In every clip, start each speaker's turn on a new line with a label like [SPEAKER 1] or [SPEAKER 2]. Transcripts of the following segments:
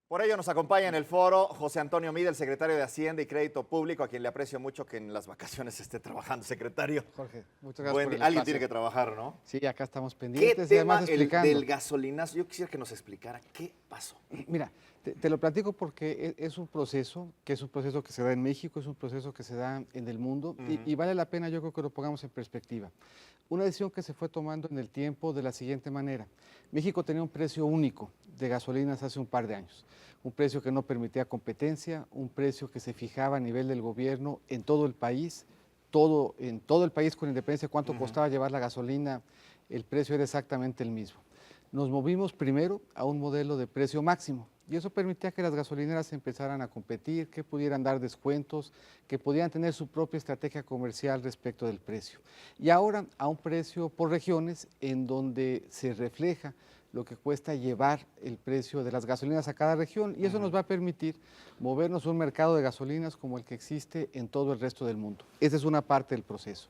[SPEAKER 1] Por ello nos acompaña en el foro José Antonio Mide, el secretario de Hacienda y Crédito Público, a quien le aprecio mucho que en las vacaciones esté trabajando, secretario.
[SPEAKER 2] Jorge, muchas gracias por el
[SPEAKER 1] Alguien
[SPEAKER 2] espacio.
[SPEAKER 1] tiene que trabajar, ¿no?
[SPEAKER 2] Sí, acá estamos
[SPEAKER 1] ¿Qué
[SPEAKER 2] pendientes y
[SPEAKER 1] tema
[SPEAKER 2] además
[SPEAKER 1] el
[SPEAKER 2] explicando.
[SPEAKER 1] del gasolinazo? Yo quisiera que nos explicara qué pasó.
[SPEAKER 2] Mira, te lo platico porque es un proceso que se da en México, es un proceso que se da en el mundo y vale la pena, yo creo que lo pongamos en perspectiva. Una decisión que se fue tomando en el tiempo de la siguiente manera. México tenía un precio único de gasolinas hace un par de años, un precio que no permitía competencia, un precio que se fijaba a nivel del gobierno en todo el país, en todo el país con independencia de cuánto costaba llevar la gasolina, el precio era exactamente el mismo. Nos movimos primero a un modelo de precio máximo y eso permitía que las gasolineras empezaran a competir, que pudieran dar descuentos, que pudieran tener su propia estrategia comercial respecto del precio. Y ahora a un precio por regiones en donde se refleja lo que cuesta llevar el precio de las gasolinas a cada región y eso nos va a permitir movernos a un mercado de gasolinas como el que existe en todo el resto del mundo. Esa es una parte del proceso.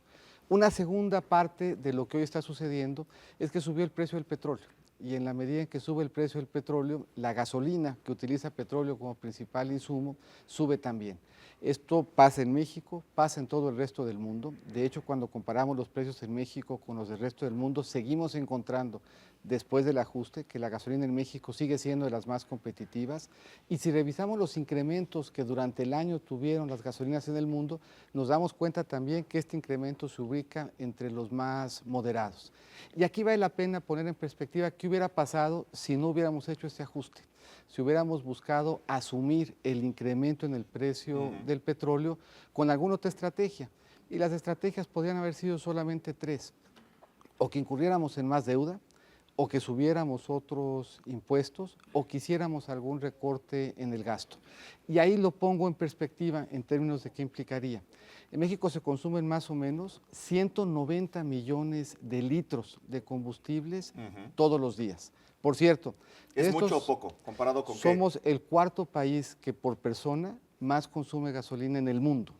[SPEAKER 2] Una segunda parte de lo que hoy está sucediendo es que subió el precio del petróleo y en la medida en que sube el precio del petróleo, la gasolina que utiliza petróleo como principal insumo sube también. Esto pasa en México, pasa en todo el resto del mundo. De hecho, cuando comparamos los precios en México con los del resto del mundo, seguimos encontrando, después del ajuste, que la gasolina en México sigue siendo de las más competitivas. Y si revisamos los incrementos que durante el año tuvieron las gasolinas en el mundo, nos damos cuenta también que este incremento se ubica entre los más moderados. Y aquí vale la pena poner en perspectiva qué hubiera pasado si no hubiéramos hecho este ajuste, si hubiéramos buscado asumir el incremento en el precio del petróleo con alguna otra estrategia. Y las estrategias podrían haber sido solamente tres: o que incurriéramos en más deuda, o que subiéramos otros impuestos, o que hiciéramos algún recorte en el gasto. Y ahí lo pongo en perspectiva en términos de qué implicaría. En México se consumen más o menos 190 millones de litros de combustibles todos los días. Por cierto,
[SPEAKER 1] ¿Es mucho o poco comparado con
[SPEAKER 2] somos el cuarto país que por persona más consume gasolina en el mundo.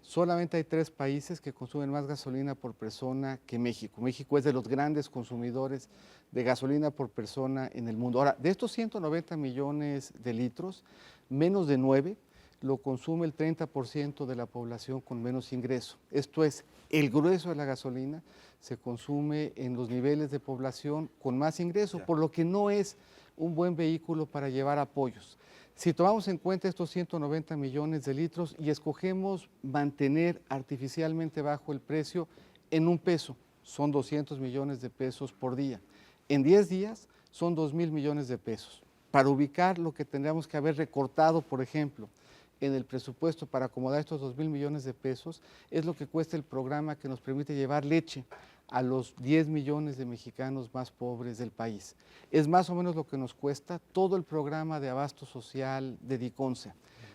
[SPEAKER 2] Solamente hay 3 países que consumen más gasolina por persona que México. México es de los grandes consumidores de gasolina por persona en el mundo. Ahora, de estos 190 millones de litros, menos de 9 lo consume el 30% de la población con menos ingreso. Esto es, el grueso de la gasolina se consume en los niveles de población con más ingreso, por lo que no es un buen vehículo para llevar apoyos. Si tomamos en cuenta estos 190 millones de litros y escogemos mantener artificialmente bajo el precio en $1, son 200 millones de pesos por día. En 10 días son 2,000 millones de pesos. Para ubicar lo que tendríamos que haber recortado, por ejemplo, en el presupuesto para acomodar estos 2,000 millones de pesos, es lo que cuesta el programa que nos permite llevar leche a los 10 millones de mexicanos más pobres del país. Es más o menos lo que nos cuesta todo el programa de abasto social de Diconsa.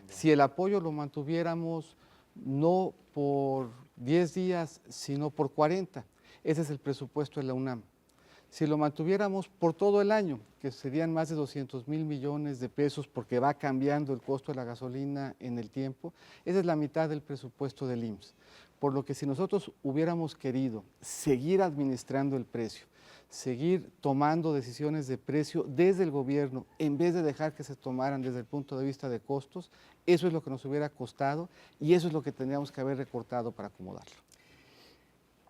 [SPEAKER 2] Si el apoyo lo mantuviéramos no por 10 días, sino por 40, ese es el presupuesto de la UNAM. Si lo mantuviéramos por todo el año, que serían más de 200,000 millones de pesos porque va cambiando el costo de la gasolina en el tiempo, esa es la mitad del presupuesto del IMSS. Por lo que si nosotros hubiéramos querido seguir administrando el precio, seguir tomando decisiones de precio desde el gobierno, en vez de dejar que se tomaran desde el punto de vista de costos, eso es lo que nos hubiera costado y eso es lo que tendríamos que haber recortado para acomodarlo.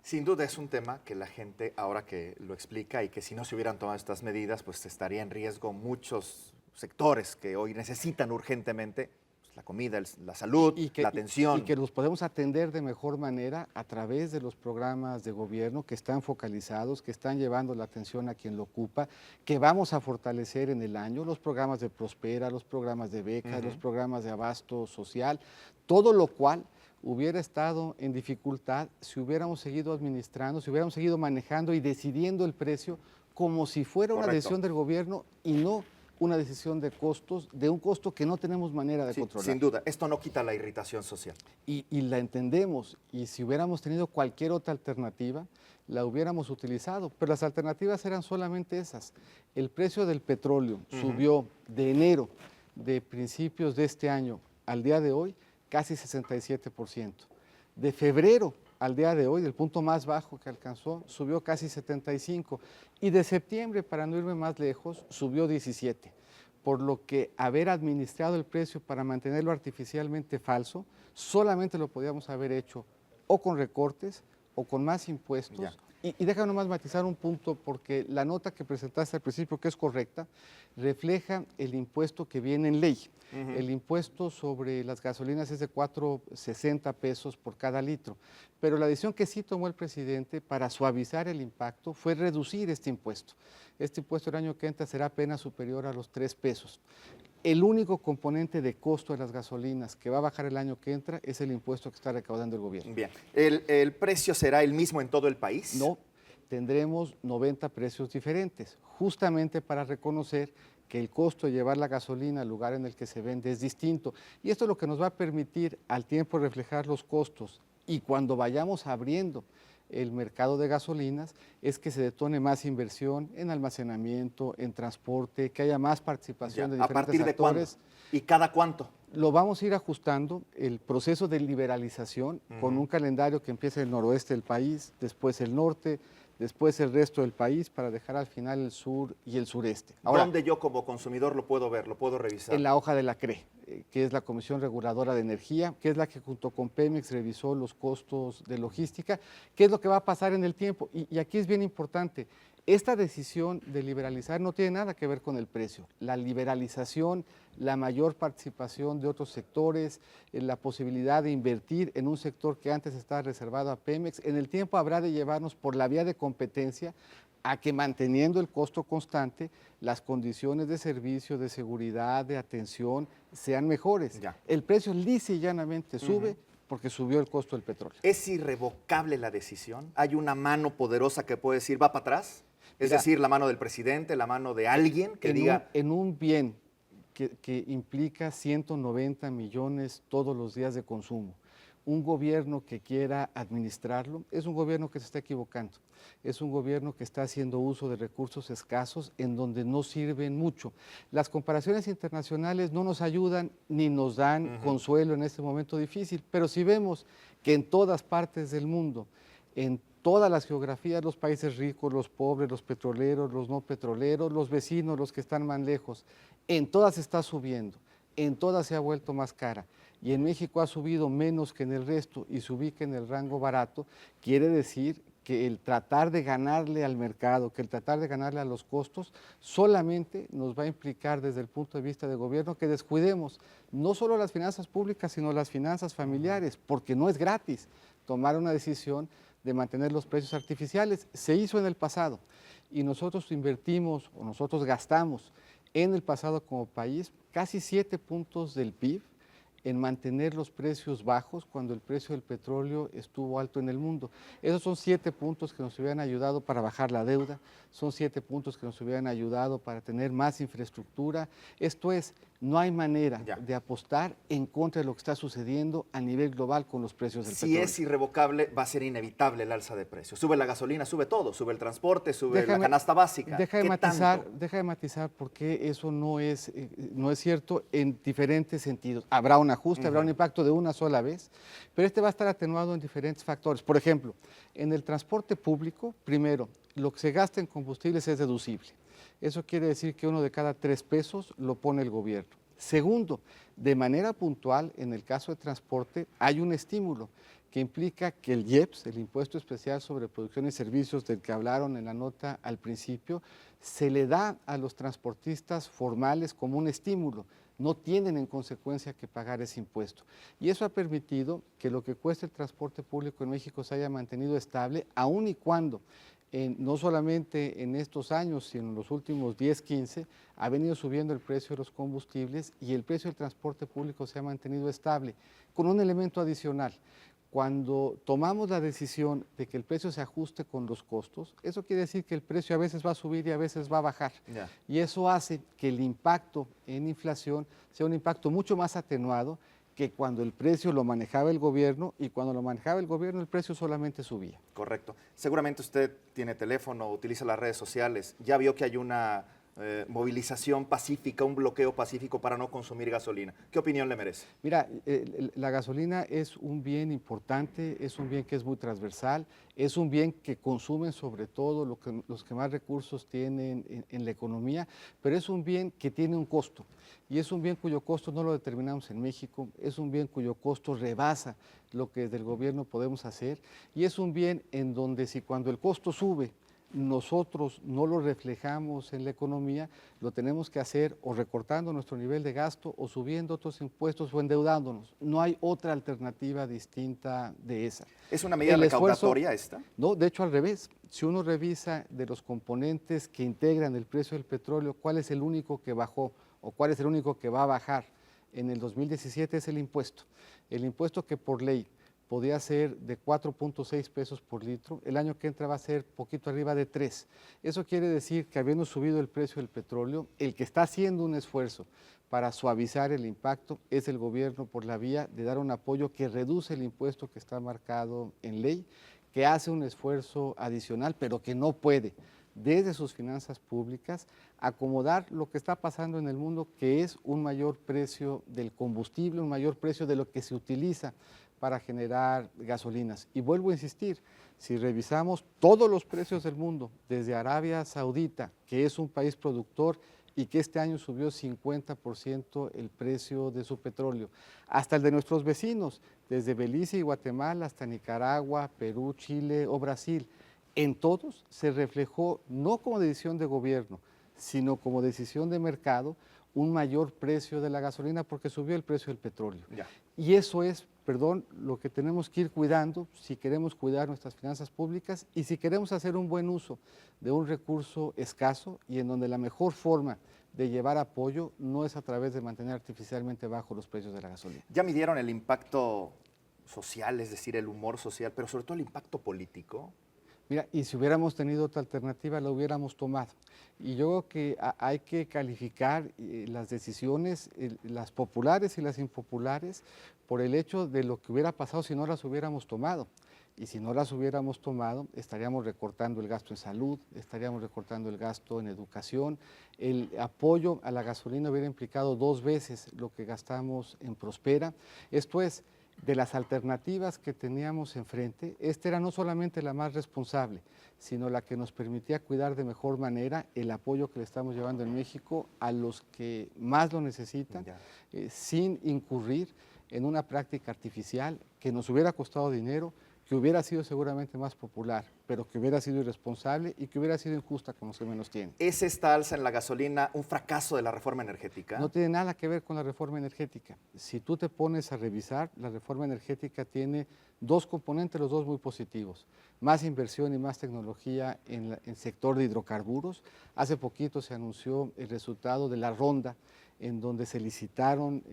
[SPEAKER 1] Sin duda es un tema que la gente, ahora que lo explica, y que si no se hubieran tomado estas medidas, pues estaría en riesgo muchos sectores que hoy necesitan urgentemente pues, la comida, la salud, la atención.
[SPEAKER 2] Y que los podemos atender de mejor manera a través de los programas de gobierno que están focalizados, que están llevando la atención a quien lo ocupa, que vamos a fortalecer en el año, los programas de Prospera, los programas de becas, los programas de abasto social, todo lo cual hubiera estado en dificultad si hubiéramos seguido administrando, si hubiéramos seguido manejando y decidiendo el precio como si fuera una decisión del gobierno y no una decisión de costos, de un costo que no tenemos manera de controlar.
[SPEAKER 1] Sin duda, esto no quita la irritación social.
[SPEAKER 2] Y la entendemos, y si hubiéramos tenido cualquier otra alternativa, la hubiéramos utilizado, pero las alternativas eran solamente esas. El precio del petróleo subió de enero de principios de este año al día de hoy casi 67%. De febrero al día de hoy, del punto más bajo que alcanzó, subió casi 75%. Y de septiembre, para no irme más lejos, subió 17%. por lo que haber administrado el precio para mantenerlo artificialmente falso, solamente lo podíamos haber hecho o con recortes o con más impuestos.
[SPEAKER 1] Ya.
[SPEAKER 2] Y déjame nomás matizar un punto, porque la nota que presentaste al principio, que es correcta, refleja el impuesto que viene en ley. El impuesto sobre las gasolinas es de 4.60 pesos por cada litro, pero la decisión que sí tomó el presidente para suavizar el impacto fue reducir este impuesto. Este impuesto el año que entra será apenas superior a los 3 pesos. El único componente de costo de las gasolinas que va a bajar el año que entra es el impuesto que está recaudando el gobierno.
[SPEAKER 1] Bien, ¿el precio será el mismo en todo el país?
[SPEAKER 2] No, tendremos 90 precios diferentes, justamente para reconocer que el costo de llevar la gasolina al lugar en el que se vende es distinto. Y esto es lo que nos va a permitir al tiempo reflejar los costos, y cuando vayamos abriendo el mercado de gasolinas, es que se detone más inversión en almacenamiento, en transporte, que haya más participación de
[SPEAKER 1] ¿A
[SPEAKER 2] diferentes
[SPEAKER 1] partir de cuándo?
[SPEAKER 2] actores.
[SPEAKER 1] ¿Y cada cuánto?
[SPEAKER 2] Lo vamos a ir ajustando, el proceso de liberalización, con un calendario que empieza el noroeste del país, después el norte, después el resto del país, para dejar al final el sur y el sureste. Ahora,
[SPEAKER 1] ¿dónde yo como consumidor lo puedo ver, lo puedo revisar?
[SPEAKER 2] en la hoja de la CRE, que es la Comisión Reguladora de Energía, que es la que junto con Pemex revisó los costos de logística, qué es lo que va a pasar en el tiempo. Y aquí es bien importante, esta decisión de liberalizar no tiene nada que ver con el precio. La liberalización, la mayor participación de otros sectores, la posibilidad de invertir en un sector que antes estaba reservado a Pemex, en el tiempo habrá de llevarnos por la vía de competencia a que, manteniendo el costo constante, las condiciones de servicio, de seguridad, de atención sean mejores.
[SPEAKER 1] Ya.
[SPEAKER 2] El precio lisa y llanamente sube porque subió el costo del petróleo.
[SPEAKER 1] ¿Es irrevocable la decisión? ¿Hay una mano poderosa que puede decir va para atrás? Es
[SPEAKER 2] Mira,
[SPEAKER 1] decir, la mano del presidente, la mano de alguien que diga...
[SPEAKER 2] En un bien que implica 190 millones todos los días de consumo, un gobierno que quiera administrarlo, es un gobierno que se está equivocando. Es un gobierno que está haciendo uso de recursos escasos en donde no sirven mucho. Las comparaciones internacionales no nos ayudan ni nos dan consuelo en este momento difícil, pero si vemos que en todas partes del mundo, en todas las geografías, los países ricos, los pobres, los petroleros, los no petroleros, los vecinos, los que están más lejos, en todas está subiendo, en todas se ha vuelto más cara, y en México ha subido menos que en el resto y se ubica en el rango barato, quiere decir que el tratar de ganarle al mercado, que el tratar de ganarle a los costos, solamente nos va a implicar desde el punto de vista de gobierno que descuidemos no solo las finanzas públicas, sino las finanzas familiares, porque no es gratis tomar una decisión de mantener los precios artificiales. Se hizo en el pasado y nosotros invertimos o nosotros gastamos en el pasado como país casi 7 puntos del PIB en mantener los precios bajos cuando el precio del petróleo estuvo alto en el mundo. Esos son 7 puntos que nos hubieran ayudado para bajar la deuda, son 7 puntos que nos hubieran ayudado para tener más infraestructura. Esto es, no hay manera de apostar en contra de lo que está sucediendo a nivel global con los precios del petróleo.
[SPEAKER 1] Si es irrevocable, va a ser inevitable el alza de precios. Sube la gasolina, sube todo, sube el transporte, sube la canasta básica.
[SPEAKER 2] Deja de matizar porque eso no es cierto en diferentes sentidos. Habrá un ajuste, habrá un impacto de una sola vez, pero este va a estar atenuado en diferentes factores. Por ejemplo, en el transporte público, primero, lo que se gasta en combustibles es deducible. Eso quiere decir que 1 de cada 3 pesos lo pone el gobierno. Segundo, de manera puntual, en el caso de transporte, hay un estímulo que implica que el IEPS, el Impuesto Especial sobre Producción y Servicios del que hablaron en la nota al principio, se le da a los transportistas formales como un estímulo. No tienen en consecuencia que pagar ese impuesto. Y eso ha permitido que lo que cuesta el transporte público en México se haya mantenido estable, aun y cuando no solamente en estos años, sino en los últimos 10, 15, ha venido subiendo el precio de los combustibles y el precio del transporte público se ha mantenido estable, con un elemento adicional. Cuando tomamos la decisión de que el precio se ajuste con los costos, eso quiere decir que el precio a veces va a subir y a veces va a bajar. Y eso hace que el impacto en inflación sea un impacto mucho más atenuado que cuando el precio lo manejaba el gobierno, y cuando lo manejaba el gobierno el precio solamente subía.
[SPEAKER 1] Correcto. Seguramente usted tiene teléfono, utiliza las redes sociales, ya vio que hay una movilización pacífica, un bloqueo pacífico para no consumir gasolina. ¿Qué opinión le merece?
[SPEAKER 2] Mira, la gasolina es un bien importante, es un bien que es muy transversal, es un bien que consumen sobre todo los que más recursos tienen en la economía, pero es un bien que tiene un costo y es un bien cuyo costo no lo determinamos en México, es un bien cuyo costo rebasa lo que desde el gobierno podemos hacer y es un bien en donde si cuando el costo sube, nosotros no lo reflejamos en la economía, lo tenemos que hacer o recortando nuestro nivel de gasto o subiendo otros impuestos o endeudándonos. No hay otra alternativa distinta de esa.
[SPEAKER 1] ¿Es una medida recaudatoria esta?
[SPEAKER 2] No, de hecho al revés. Si uno revisa de los componentes que integran el precio del petróleo, cuál es el único que bajó o cuál es el único que va a bajar en el 2017 es el impuesto. El impuesto que por ley podía ser de 4.6 pesos por litro, el año que entra va a ser poquito arriba de 3. Eso quiere decir que habiendo subido el precio del petróleo, el que está haciendo un esfuerzo para suavizar el impacto es el gobierno por la vía de dar un apoyo que reduce el impuesto que está marcado en ley, que hace un esfuerzo adicional, pero que no puede desde sus finanzas públicas acomodar lo que está pasando en el mundo, que es un mayor precio del combustible, un mayor precio de lo que se utiliza para generar gasolinas. Y vuelvo a insistir, si revisamos todos los precios del mundo, desde Arabia Saudita, que es un país productor y que este año subió 50% el precio de su petróleo, hasta el de nuestros vecinos, desde Belice y Guatemala hasta Nicaragua, Perú, Chile o Brasil, en todos se reflejó, no como decisión de gobierno, sino como decisión de mercado, un mayor precio de la gasolina porque subió el precio del petróleo.
[SPEAKER 1] Ya.
[SPEAKER 2] Y eso es, perdón, lo que tenemos que ir cuidando si queremos cuidar nuestras finanzas públicas y si queremos hacer un buen uso de un recurso escaso y en donde la mejor forma de llevar apoyo no es a través de mantener artificialmente bajos los precios de la gasolina.
[SPEAKER 1] Ya midieron el impacto social, es decir, el humor social, pero sobre todo el impacto político.
[SPEAKER 2] Mira, y si hubiéramos tenido otra alternativa, la hubiéramos tomado. Y yo creo que hay que calificar las decisiones, las populares y las impopulares, por el hecho de lo que hubiera pasado si no las hubiéramos tomado. Y si no las hubiéramos tomado, estaríamos recortando el gasto en salud, estaríamos recortando el gasto en educación. El apoyo a la gasolina hubiera implicado 2 veces lo que gastamos en Prospera. Esto es, de las alternativas que teníamos enfrente, esta era no solamente la más responsable, sino la que nos permitía cuidar de mejor manera el apoyo que le estamos llevando en México a los que más lo necesitan, sin incurrir en una práctica artificial que nos hubiera costado dinero, que hubiera sido seguramente más popular, pero que hubiera sido irresponsable y que hubiera sido injusta con los que menos tienen.
[SPEAKER 1] ¿Es esta alza en la gasolina un fracaso de la reforma energética?
[SPEAKER 2] No tiene nada que ver con la reforma energética. Si tú te pones a revisar, la reforma energética tiene 2 componentes, los 2 muy positivos. Más inversión y más tecnología en el sector de hidrocarburos. Hace poquito se anunció el resultado de la ronda en donde se licitaron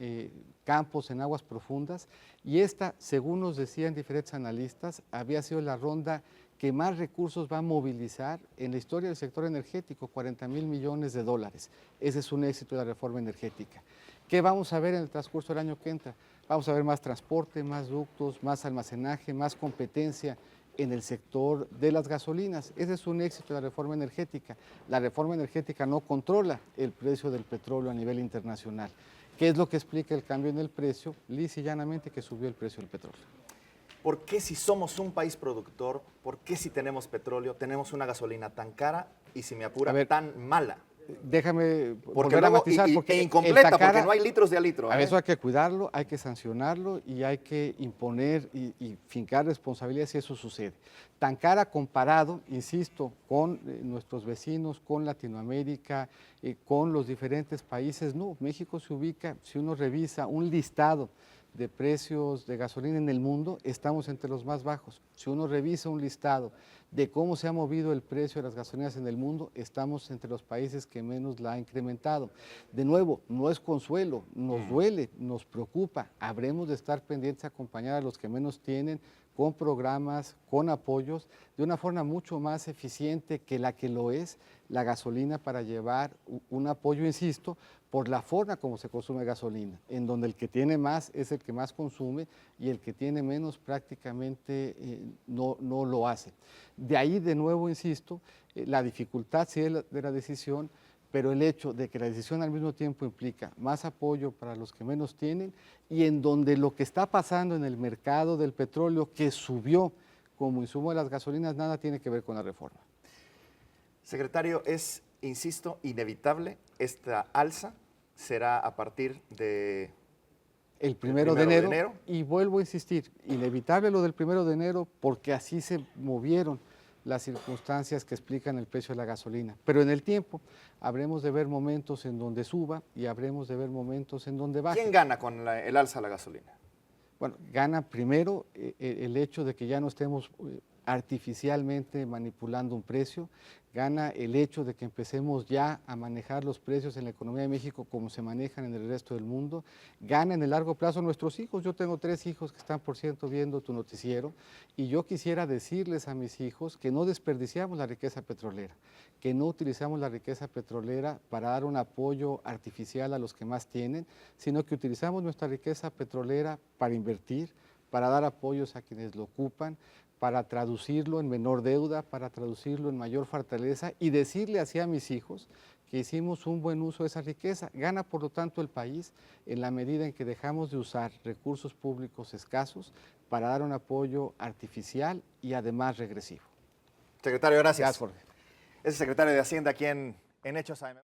[SPEAKER 2] campos en aguas profundas y esta, según nos decían diferentes analistas, había sido la ronda que más recursos va a movilizar en la historia del sector energético, 40,000 millones de dólares. Ese es un éxito de la reforma energética. ¿Qué vamos a ver en el transcurso del año que entra? Vamos a ver más transporte, más ductos, más almacenaje, más competencia en el sector de las gasolinas. Ese es un éxito de la reforma energética. La reforma energética no controla el precio del petróleo a nivel internacional. ¿Qué es lo que explica el cambio en el precio? Lisa y llanamente que subió el precio del petróleo.
[SPEAKER 1] ¿Por qué si somos un país productor, por qué si tenemos petróleo, tenemos una gasolina tan cara y, si me apura, tan mala?
[SPEAKER 2] Déjame
[SPEAKER 1] Porque
[SPEAKER 2] volver a matizar.
[SPEAKER 1] Porque incompleta, porque no hay litros de a litro.
[SPEAKER 2] A eso hay que cuidarlo, hay que sancionarlo y hay que imponer y fincar responsabilidades si eso sucede. Tan cara comparado, insisto, con nuestros vecinos, con Latinoamérica, con los diferentes países, no. México se ubica, si uno revisa un listado de precios de gasolina en el mundo, estamos entre los más bajos. Si uno revisa un listado de cómo se ha movido el precio de las gasolinas en el mundo, estamos entre los países que menos la ha incrementado. De nuevo, no es consuelo, nos duele, nos preocupa. Habremos de estar pendientes a acompañar a los que menos tienen con programas, con apoyos, de una forma mucho más eficiente que la que lo es la gasolina para llevar un apoyo, insisto, por la forma como se consume gasolina, en donde el que tiene más es el que más consume y el que tiene menos prácticamente no lo hace. De ahí, de nuevo, insisto, la dificultad sí de la decisión, pero el hecho de que la decisión al mismo tiempo implica más apoyo para los que menos tienen y en donde lo que está pasando en el mercado del petróleo, que subió como insumo de las gasolinas, nada tiene que ver con la reforma.
[SPEAKER 1] Secretario, es, insisto, inevitable esta alza, será a partir de
[SPEAKER 2] El primero de
[SPEAKER 1] de
[SPEAKER 2] enero,
[SPEAKER 1] enero.
[SPEAKER 2] y vuelvo a insistir, inevitable lo del 1 de enero porque así se movieron las circunstancias que explican el precio de la gasolina. Pero en el tiempo habremos de ver momentos en donde suba y habremos de ver momentos en donde baje.
[SPEAKER 1] ¿Quién gana con el alza a la gasolina?
[SPEAKER 2] Bueno, gana primero el hecho de que ya no estemos artificialmente manipulando un precio, gana el hecho de que empecemos ya a manejar los precios en la economía de México como se manejan en el resto del mundo, gana en el largo plazo nuestros hijos. Yo tengo 3 hijos que están, por cierto, viendo tu noticiero y yo quisiera decirles a mis hijos que no desperdiciamos la riqueza petrolera, que no utilizamos la riqueza petrolera para dar un apoyo artificial a los que más tienen, sino que utilizamos nuestra riqueza petrolera para invertir, para dar apoyos a quienes lo ocupan, para traducirlo en menor deuda, para traducirlo en mayor fortaleza y decirle así a mis hijos que hicimos un buen uso de esa riqueza. Gana, por lo tanto, el país en la medida en que dejamos de usar recursos públicos escasos para dar un apoyo artificial y además regresivo.
[SPEAKER 1] Secretario, gracias.
[SPEAKER 2] Gracias, Jorge.
[SPEAKER 1] Es el secretario de Hacienda aquí en Hechos AM.